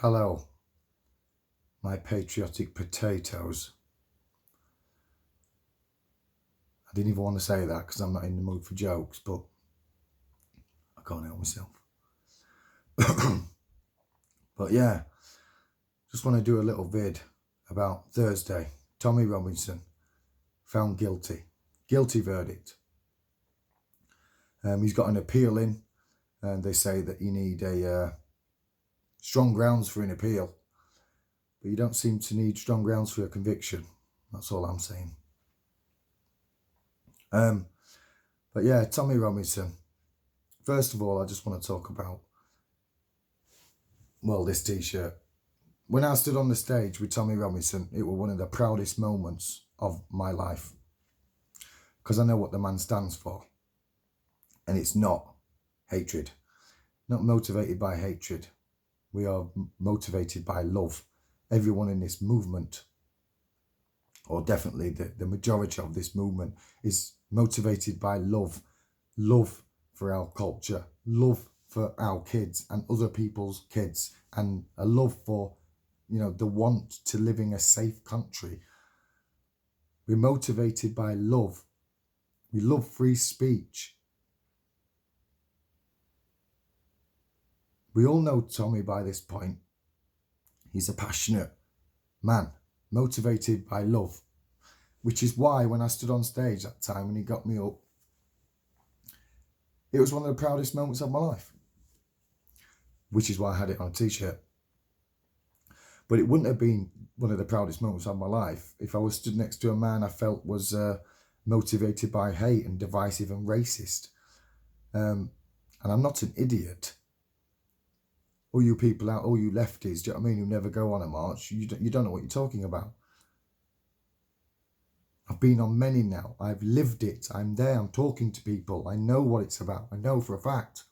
Hello, my patriotic potatoes. I didn't even want to say that because I'm not in the mood for jokes, but I can't help myself. But yeah, just want to do a little vid about Thursday. Tommy Robinson found guilty. Guilty verdict. He's got an appeal in, and they say that you need a strong grounds for an appeal, but you don't seem to need strong grounds for a conviction. That's all I'm saying. But yeah, Tommy Robinson. First of all, I just want to talk about, well, this t-shirt. When I stood on the stage with Tommy Robinson, it was one of the proudest moments of my life, because I know what the man stands for, and it's not hatred, not motivated by hatred. We are motivated by love. Everyone in this movement, or definitely the majority of this movement, is motivated by love. Love for our culture, love for our kids and other people's kids, and a love for, the want to live in a safe country. We're motivated by love. We love free speech. We all know Tommy by this point. He's a passionate man, motivated by love, which is why when I stood on stage that time and he got me up, it was one of the proudest moments of my life, which is why I had it on a t-shirt. But it wouldn't have been one of the proudest moments of my life if I was stood next to a man I felt was motivated by hate and divisive and racist. And I'm not an idiot. All you people out, all you lefties, do you know what I mean, who never go on a march, you don't know what you're talking about. I've been on many now. I've lived it. I'm there. I'm talking to people. I know what it's about. I know for a fact.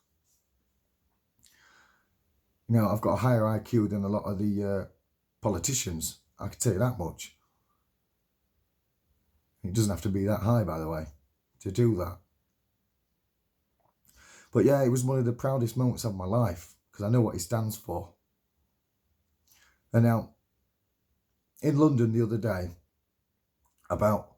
I've got a higher IQ than a lot of the politicians. I can tell you that much. It doesn't have to be that high, by the way, to do that. But yeah, it was one of the proudest moments of my life because I know what he stands for. And now, in London the other day, about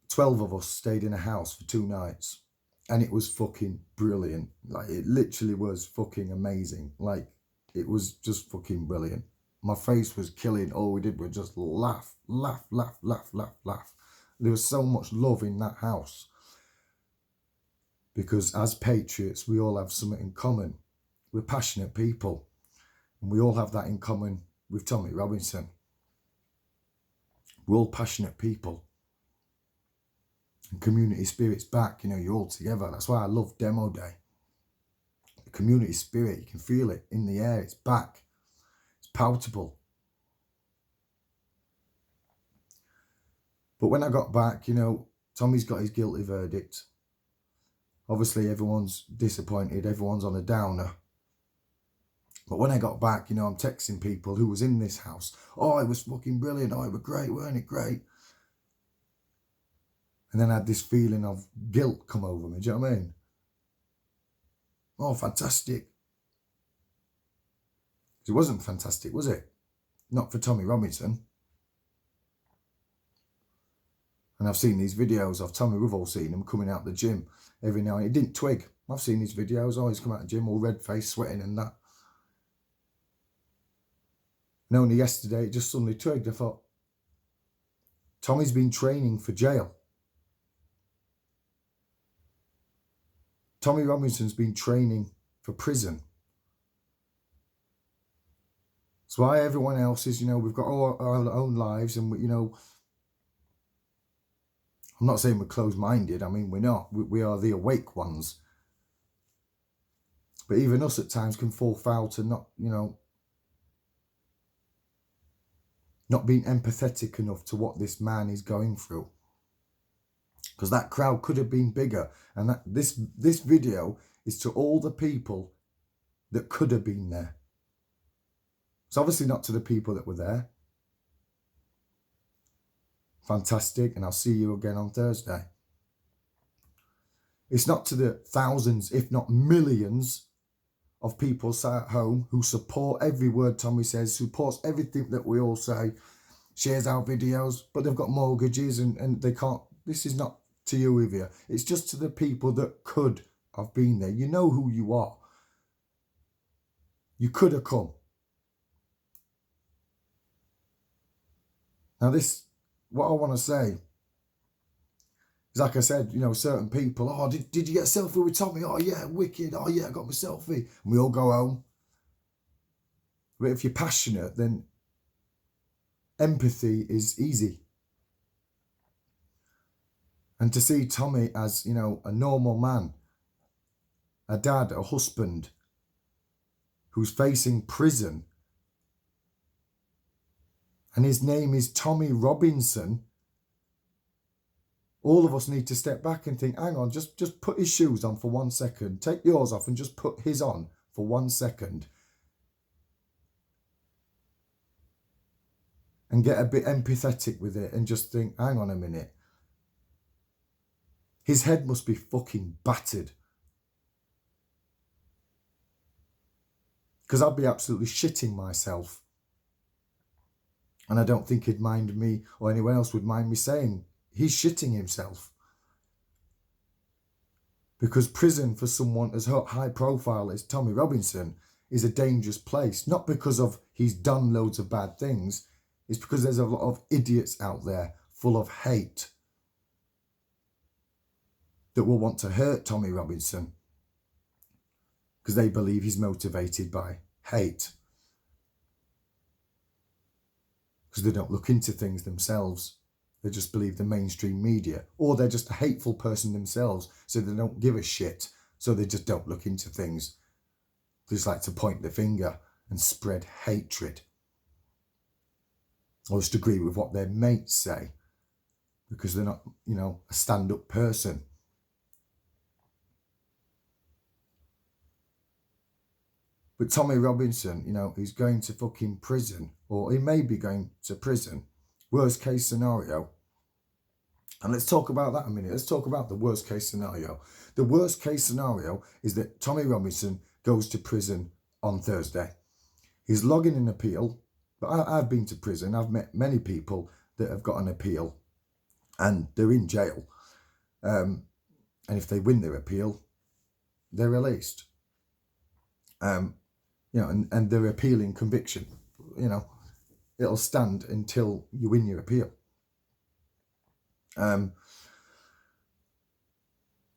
12 of us stayed in a house for 2 nights, and it was fucking brilliant. Like, it literally was fucking amazing. Like, it was just fucking brilliant. My face was killing. All we did was just laugh, laugh, laugh, laugh, laugh, laugh. There was so much love in that house, because as patriots, we all have something in common. We're passionate people, and we all have that in common with Tommy Robinson. We're all passionate people. And community spirit's back, you're all together. That's why I love Demo Day. The community spirit, you can feel it in the air. It's back. It's palatable. But when I got back, Tommy's got his guilty verdict. Obviously, everyone's disappointed. Everyone's on a downer. But when I got back, I'm texting people who was in this house. Oh, it was fucking brilliant. Oh, it was great. Weren't it great? And then I had this feeling of guilt come over me. Do you know what I mean? Oh, fantastic. It wasn't fantastic, was it? Not for Tommy Robinson. And I've seen these videos of Tommy, we've all seen him coming out the gym every now and then. He didn't twig. I've seen these videos. Oh, he's come out of the gym all red-faced, sweating and that. And only yesterday, it just suddenly twigged. I thought, Tommy's been training for jail. Tommy Robinson's been training for prison. That's why everyone else is, we've got all our own lives, and I'm not saying we're closed-minded. I mean, we're not. We are the awake ones. But even us at times can fall foul to not being empathetic enough to what this man is going through. Because that crowd could have been bigger. And that this video is to all the people that could have been there. It's obviously not to the people that were there. Fantastic, and I'll see you again on Thursday. It's not to the thousands, if not millions, of people sat at home who support every word Tommy says, supports everything that we all say, shares our videos, but they've got mortgages and they can't. This is not to you, Ivia. It's just to the people that could have been there. You know who you are. You could have come. Now this, what I want to say is, like I said, you know, certain people, oh, did you get a selfie with Tommy? Oh yeah, wicked. Oh yeah, I got my selfie. And we all go home. But if you're passionate, then empathy is easy. And to see Tommy as, you know, a normal man, a dad, a husband, who's facing prison, and his name is Tommy Robinson, all of us need to step back and think, hang on, just put his shoes on for 1 second. Take yours off and just put his on for 1 second. And get a bit empathetic with it and just think, hang on a minute. His head must be fucking battered. Because I'd be absolutely shitting myself. And I don't think he'd mind me, or anyone else would mind me saying, he's shitting himself. Because prison for someone as high profile as Tommy Robinson is a dangerous place. Not because of he's done loads of bad things. It's because there's a lot of idiots out there full of hate that will want to hurt Tommy Robinson because they believe he's motivated by hate. Because they don't look into things themselves. They just believe the mainstream media. Or they're just a hateful person themselves, so they don't give a shit. So they just don't look into things. They just like to point the finger and spread hatred. Or just agree with what their mates say. Because they're not, you know, a stand-up person. But Tommy Robinson, you know, he's going to fucking prison. Or he may be going to prison. Worst case scenario. And let's talk about that a minute. Let's talk about the worst case scenario. The worst case scenario is that Tommy Robinson goes to prison on Thursday. He's logging an appeal. But I've been to prison. I've met many people that have got an appeal. And they're in jail. And if they win their appeal, they're released. You know, and they're appealing conviction. You know, it'll stand until you win your appeal.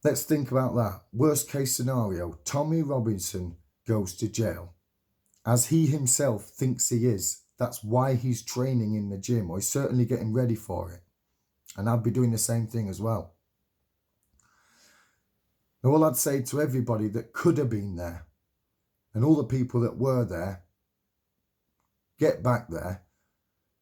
Let's think about that. Worst case scenario, Tommy Robinson goes to jail. As he himself thinks he is. That's why he's training in the gym, or he's certainly getting ready for it. And I'd be doing the same thing as well. Now, all I'd say to everybody that could have been there, and all the people that were there, get back there.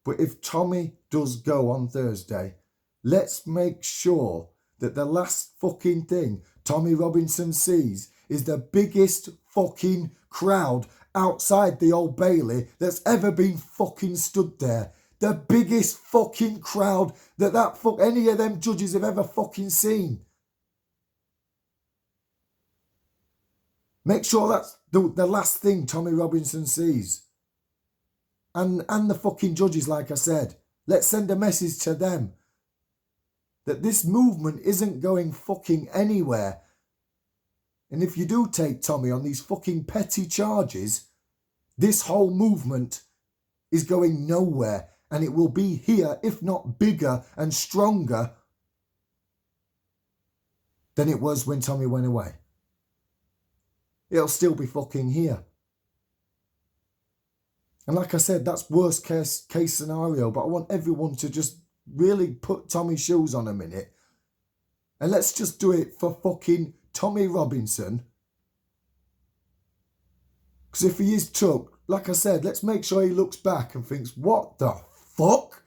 But if Tommy does go on Thursday, let's make sure that the last fucking thing Tommy Robinson sees is the biggest fucking crowd outside the Old Bailey that's ever been fucking stood there. The biggest fucking crowd that any of them judges have ever fucking seen. Make sure that's the last thing Tommy Robinson sees. And the fucking judges, like I said. Let's send a message to them. That this movement isn't going fucking anywhere. And if you do take Tommy on these fucking petty charges, this whole movement is going nowhere. And it will be here, if not bigger and stronger than it was when Tommy went away. It'll still be fucking here. And like I said, that's worst case scenario. But I want everyone to just really put Tommy's shoes on a minute. And let's just do it for fucking Tommy Robinson. Because if he is took, like I said, let's make sure he looks back and thinks, what the fuck?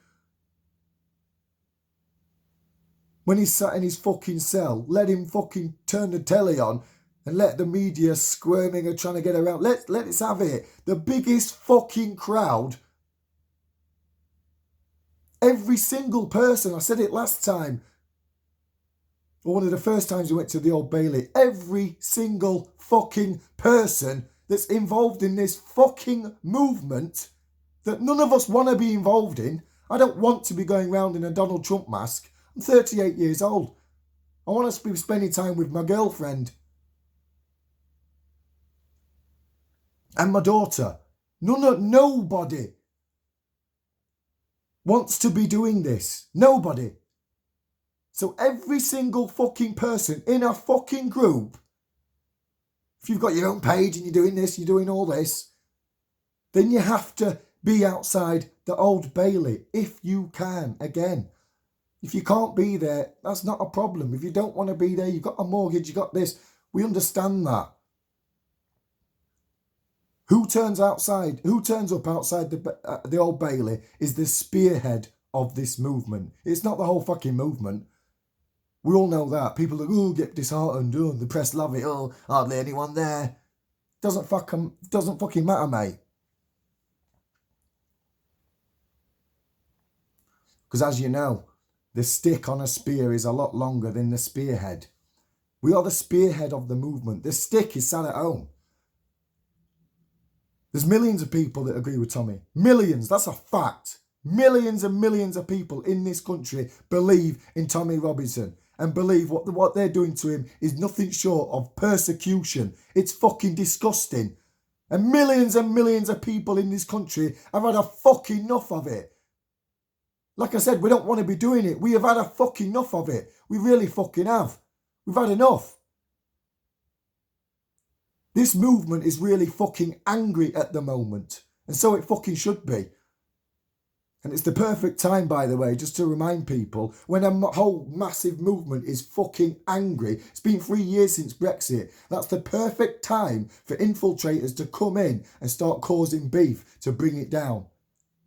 When he's sat in his fucking cell, let him fucking turn the telly on and let the media squirming and trying to get around. Let's have it. The biggest fucking crowd. Every single person, I said it last time, or one of the first times we went to the Old Bailey, every single fucking person that's involved in this fucking movement that none of us want to be involved in. I don't want to be going around in a Donald Trump mask. I'm 38 years old. I want to be spending time with my girlfriend and my daughter. Nobody wants to be doing this. Nobody. So every single fucking person in a fucking group, if you've got your own page and you're doing this, you're doing all this, then you have to be outside the Old Bailey if you can. Again, if you can't be there, that's not a problem. If you don't want to be there, you've got a mortgage, you've got this. We understand that. Who turns up outside the Old Bailey is the spearhead of this movement. It's not the whole fucking movement. We all know that. People are like, get disheartened, the press love it, hardly anyone there. Doesn't fucking matter, mate. Because as you know, the stick on a spear is a lot longer than the spearhead. We are the spearhead of the movement. The stick is sat at home. There's millions of people that agree with Tommy. Millions, that's a fact. Millions and millions of people in this country believe in Tommy Robinson and believe what they're doing to him is nothing short of persecution. It's fucking disgusting. And millions of people in this country have had a fucking enough of it. Like I said, we don't want to be doing it. We have had a fucking enough of it. We really fucking have. We've had enough. This movement is really fucking angry at the moment. And so it fucking should be. And it's the perfect time, by the way, just to remind people, when a whole massive movement is fucking angry. It's been 3 years since Brexit. That's the perfect time for infiltrators to come in and start causing beef to bring it down.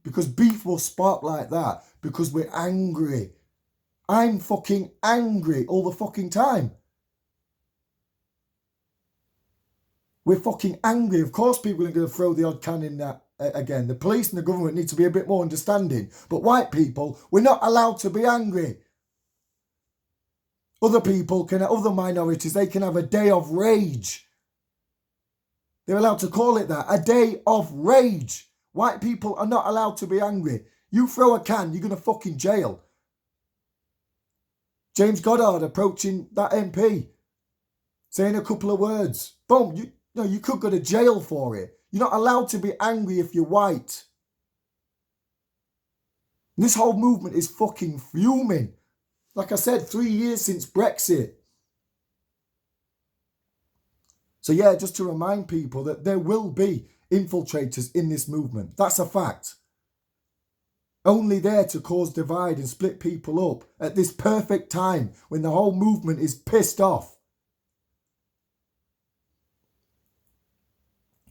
Because beef will spark like that because we're angry. I'm fucking angry all the fucking time. We're fucking angry. Of course people are going to throw the odd can in that again. The police and the government need to be a bit more understanding. But white people, we're not allowed to be angry. Other minorities, they can have a day of rage. They're allowed to call it that, a day of rage. White people are not allowed to be angry. You throw a can, you're going to fucking jail. James Goddard approaching that MP, saying a couple of words. Boom, you could go to jail for it. You're not allowed to be angry if you're white. This whole movement is fucking fuming. Like I said, 3 years since Brexit. So yeah, just to remind people that there will be infiltrators in this movement. That's a fact. Only there to cause divide and split people up at this perfect time when the whole movement is pissed off.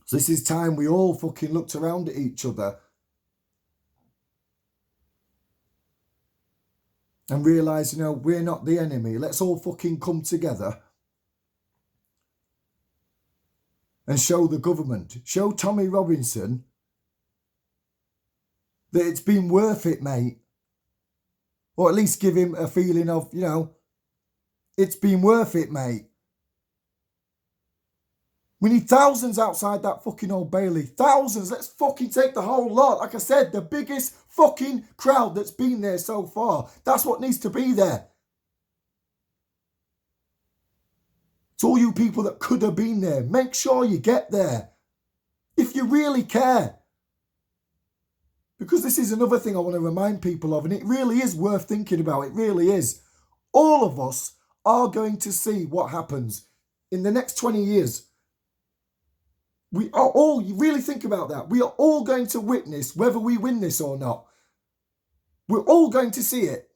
So this is time we all fucking looked around at each other and realised, we're not the enemy. Let's all fucking come together and show the government, show Tommy Robinson that it's been worth it, mate. Or at least give him a feeling of, it's been worth it, mate. We need thousands outside that fucking Old Bailey. Thousands. Let's fucking take the whole lot. Like I said, the biggest fucking crowd that's been there so far. That's what needs to be there. To all you people that could have been there, make sure you get there. If you really care. Because this is another thing I want to remind people of, and it really is worth thinking about. It really is. All of us are going to see what happens in the next 20 years. We are all, you really think about that. We are all going to witness whether we win this or not. We're all going to see it.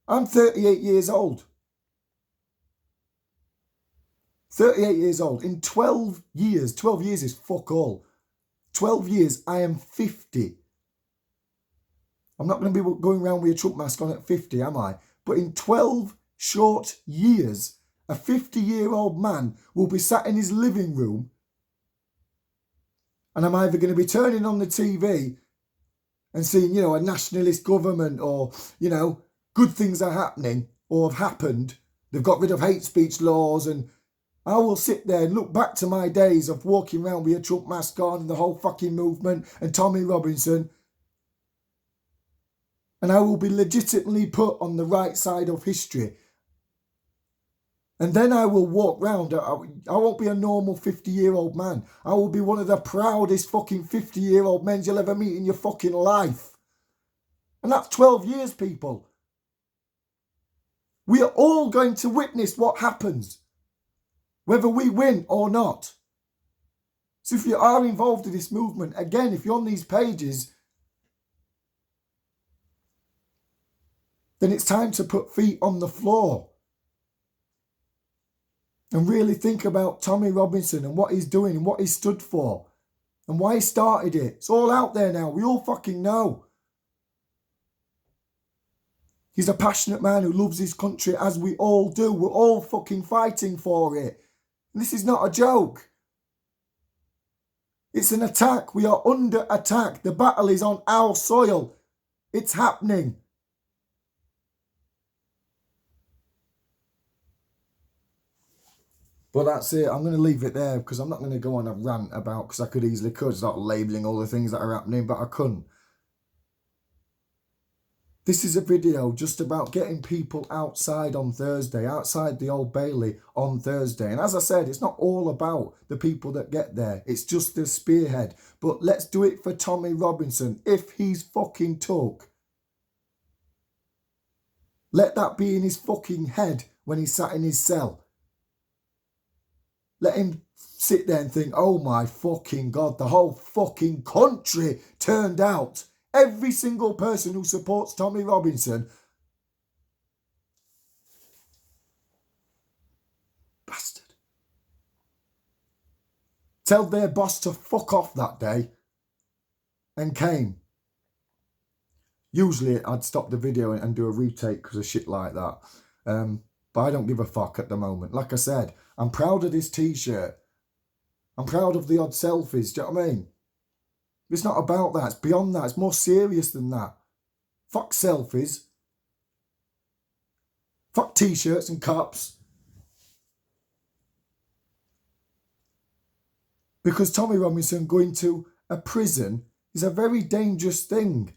I'm 38 years old. 38 years old. In 12 years is fuck all. 12 years, I am 50. I'm not going to be going around with a Trump mask on at 50, am I? But in 12 short years, a 50-year-old man will be sat in his living room and I'm either going to be turning on the TV and seeing, a nationalist government or, good things are happening or have happened. They've got rid of hate speech laws and I will sit there and look back to my days of walking around with a Trump mask on and the whole fucking movement and Tommy Robinson, and I will be legitimately put on the right side of history. And then I will walk round. I won't be a normal 50-year-old man. I will be one of the proudest fucking 50-year-old men you'll ever meet in your fucking life. And that's 12 years, people. We are all going to witness what happens, whether we win or not. So if you are involved in this movement, again, if you're on these pages, then it's time to put feet on the floor and really think about Tommy Robinson and what he's doing and what he stood for and why he started it. It's all out there now. We all fucking know. He's a passionate man who loves his country, as we all do. We're all fucking fighting for it. And this is not a joke. It's an attack. We are under attack. The battle is on our soil. It's happening. But that's it. I'm going to leave it there because I'm not going to go on a rant about, because I could start labelling all the things that are happening, but I couldn't. This is a video just about getting people outside on Thursday, outside the Old Bailey on Thursday. And as I said, it's not all about the people that get there. It's just the spearhead. But let's do it for Tommy Robinson. If he's fucking took, let that be in his fucking head when he sat in his cell. Let him sit there and think, oh my fucking God, the whole fucking country turned out. Every single person who supports Tommy Robinson. Bastard. Tell their boss to fuck off that day. And came. Usually I'd stop the video and do a retake because of shit like that. But I don't give a fuck at the moment. Like I said, I'm proud of this t-shirt. I'm proud of the odd selfies. Do you know what I mean? It's not about that. It's beyond that. It's more serious than that. Fuck selfies. Fuck t-shirts and cups. Because Tommy Robinson going to a prison is a very dangerous thing.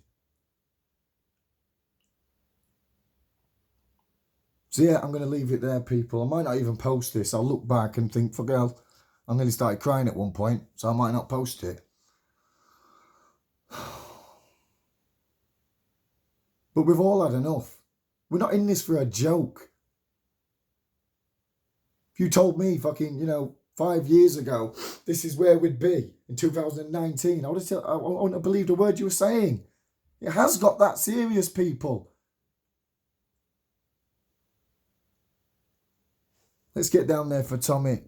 So yeah, I'm going to leave it there, people. I might not even post this. I'll look back and think, fuck hell, I nearly started crying at one point, so I might not post it. But we've all had enough. We're not in this for a joke. If you told me fucking, 5 years ago, this is where we'd be in 2019, I wouldn't have believed a word you were saying. It has got that serious, people. Let's get down there for Tommy.